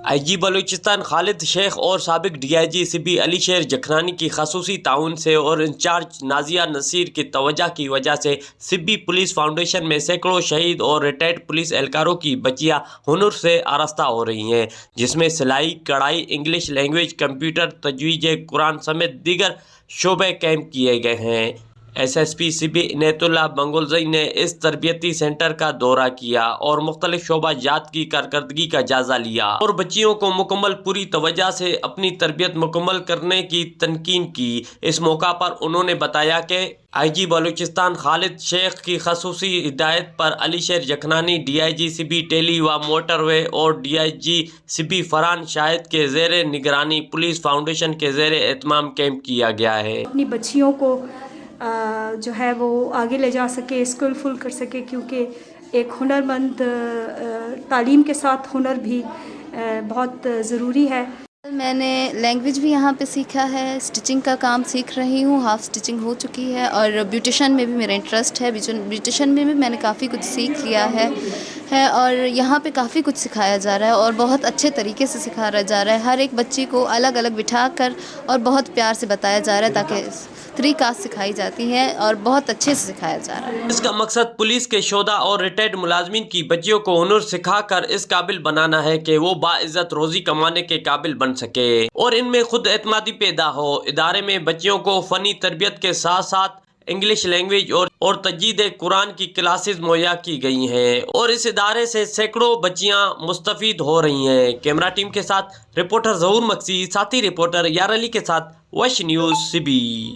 आई जी बलूचिस्तान खालिद शेख और साबिक DIG CP Ali शेर जखनानी की खसूसी ताउन से और इंचार्ज नाजिया नसीर की तवज्जो की वजह से सिब्बी पुलिस फाउंडेशन में सैकड़ों शहीद और रिटायर्ड पुलिस एहलकारों की बच्चियां हुनर से आरास्ता हो रही हैं, जिसमें सिलाई, कढ़ाई, इंग्लिश लैंग्वेज, कंप्यूटर, तजवीज़ कुरान समेत दीगर शोबे कैंप किए गए हैं। SSP सिबी इनायतुल्लाह बंगुलज़ई ने इस तरबियती सेंटर का दौरा किया और मुख्तलिफ शोबा जात की कारकर्दगी का जायजा लिया और बच्चियों को मुकम्मल पूरी तवज्जो से अपनी तरबियत मुकम्मल करने की तनकीन की। इस मौका पर उन्होंने बताया कि IG बलूचिस्तान खालिद शेख की खसूसी हिदायत पर अली शेर जखनानी, DIG CP टेली व मोटरवे और DIG CP फरहान शाहिद के ज़ेर निगरानी पुलिस फाउंडेशन के ज़ेर एहतमाम कैंप किया गया है। अपनी बच्चियों को जो है वो आगे ले जा सके, स्किलफुल कर सके, क्योंकि एक हुनरमंद तालीम के साथ हुनर भी बहुत ज़रूरी है। मैंने लैंग्वेज भी यहाँ पे सीखा है, स्टिचिंग का काम सीख रही हूँ, हाफ़ स्टिचिंग हो चुकी है और ब्यूटिशन में भी मेरा इंटरेस्ट है। ब्यूटिशन में भी मैंने काफ़ी कुछ सीख लिया है और यहाँ पे काफ़ी कुछ सिखाया जा रहा है और बहुत अच्छे तरीके से सिखाया जा रहा है। हर एक बच्ची को अलग अलग बिठा कर और बहुत प्यार से बताया जा रहा है ताकि तरीका सिखाई जाती है और बहुत अच्छे से सिखाया जा रहा है। इसका मकसद पुलिस के शोधा और रिटायर्ड मुलाजमीन की बच्चियों को हुनर सिखाकर इस काबिल बनाना है कि वो बाइज्जत रोजी कमाने के काबिल बन सके और इनमें खुद एतमादी पैदा हो। इदारे में बच्चियों को फनी तरबियत के साथ साथ इंग्लिश लैंग्वेज और तजवीज़ कुरान की क्लासेस मुहैया की गई हैं और इस इदारे से सैकड़ों बच्चियां मुस्तफीद हो रही हैं। कैमरा टीम के साथ रिपोर्टर ज़हूर मक्सी, साथी रिपोर्टर यार अली के साथ वश न्यूज़ सिबी।